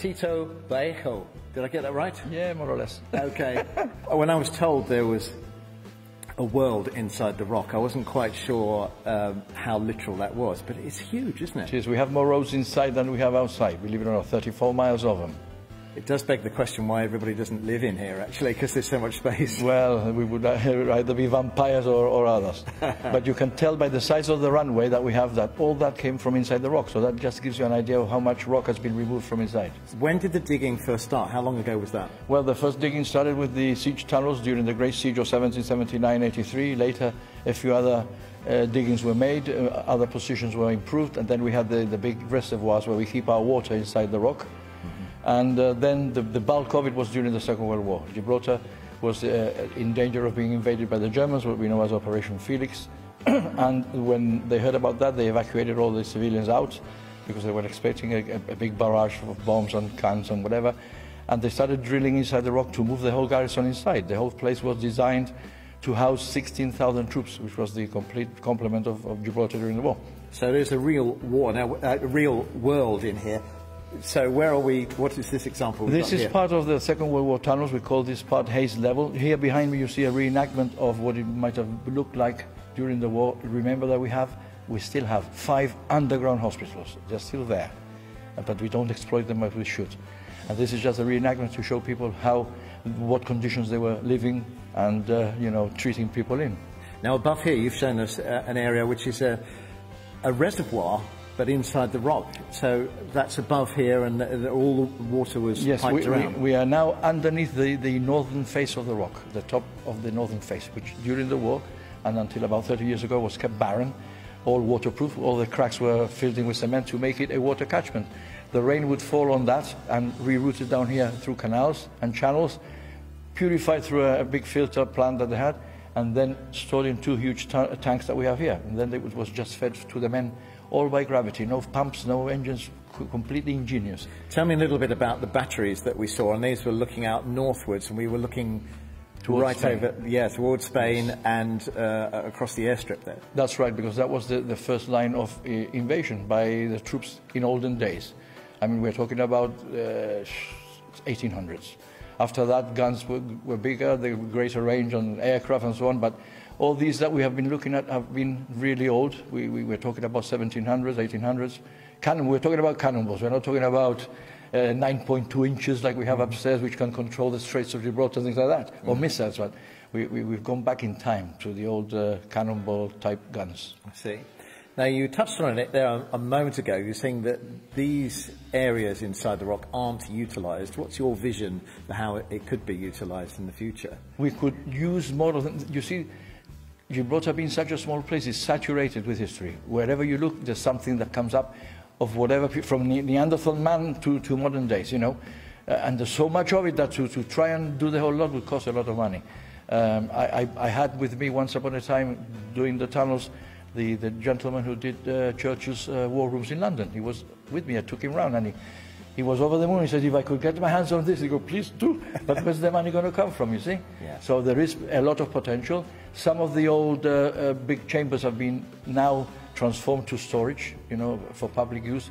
Tito Vallejo. Did I get that right? Yeah, more or less. Okay. When I was told there was a world inside the rock, I wasn't quite sure how literal that was, but it's huge, isn't it? Yes, we have more roads inside than we have outside. Believe it or not, 34 miles of them. It does beg the question why everybody doesn't live in here, actually, because there's so much space. Well, we would either be vampires or others. But you can tell by the size of the runway that we have that all that came from inside the rock. So that just gives you an idea of how much rock has been removed from inside. When did the digging first start? How long ago was that? Well, the first digging started with the siege tunnels during the Great Siege of 1779-83. Later, a few other diggings were made, other positions were improved, and then we had the big reservoirs where we keep our water inside the rock. And then the bulk of it was during the Second World War. Gibraltar was in danger of being invaded by the Germans, what we know as Operation Felix. And when they heard about that, they evacuated all the civilians out because they were expecting a big barrage of bombs and cans and whatever. And they started drilling inside the rock to move the whole garrison inside. The whole place was designed to house 16,000 troops, which was the complete complement of Gibraltar during the war. So there's a real war now, a real world in here. So where are we? What is this example? This is part of the Second World War tunnels. We call this part Hayes Level. Here behind me you see a reenactment of what it might have looked like during the war. Remember that we still have 5 underground hospitals. They're still there, but we don't exploit them as we should. And this is just a reenactment to show people what conditions they were living and treating people in. Now above here you've shown us an area which is a reservoir, but inside the rock. So that's above here, and all the water was piped around. We are now underneath the northern face of the rock, the top of the northern face, which during the war and until about 30 years ago was kept barren, all waterproof. All the cracks were filled in with cement to make it a water catchment. The rain would fall on that and reroute it down here through canals and channels, purified through a big filter plant that they had, and then stored in 2 huge tanks that we have here. And then it was just fed to the men all by gravity, no pumps, no engines, completely ingenious. Tell me a little bit about the batteries that we saw, and these were looking out northwards, and we were looking towards Spain and across the airstrip there. That's right, because that was the first line of invasion by the troops in olden days. I mean, we're talking about 1800s. After that, guns were bigger, they were greater range on aircraft and so on, but all these that we have been looking at have been really old. We're talking about 1700s, 1800s. We're talking about cannonballs. We're not talking about 9.2 inches like we have upstairs, which can control the Straits of Gibraltar, things like that, or missiles. But we've gone back in time to the old cannonball-type guns. I see. Now, you touched on it there a moment ago. You're saying that these areas inside the rock aren't utilised. What's your vision for how it could be utilised in the future? We could use more of them. You see, Gibraltar being such a small place is saturated with history. Wherever you look, there's something that comes up of whatever, from Neanderthal man to modern days, and there's so much of it that to try and do the whole lot would cost a lot of money. I had with me once upon a time doing the tunnels the gentleman who did Churchill's war rooms in London. He was with me. I took him round, and he was over the moon. He said, if I could get my hands on this, he go, please do. But where's the money going to come from, you see? Yeah. So there is a lot of potential. Some of the old big chambers have been now transformed to storage, for public use.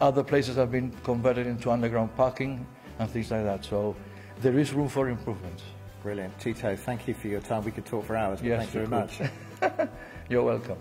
Other places have been converted into underground parking and things like that. So there is room for improvement. Brilliant. Tito, thank you for your time. We could talk for hours, but yes, thank you very much. You're welcome.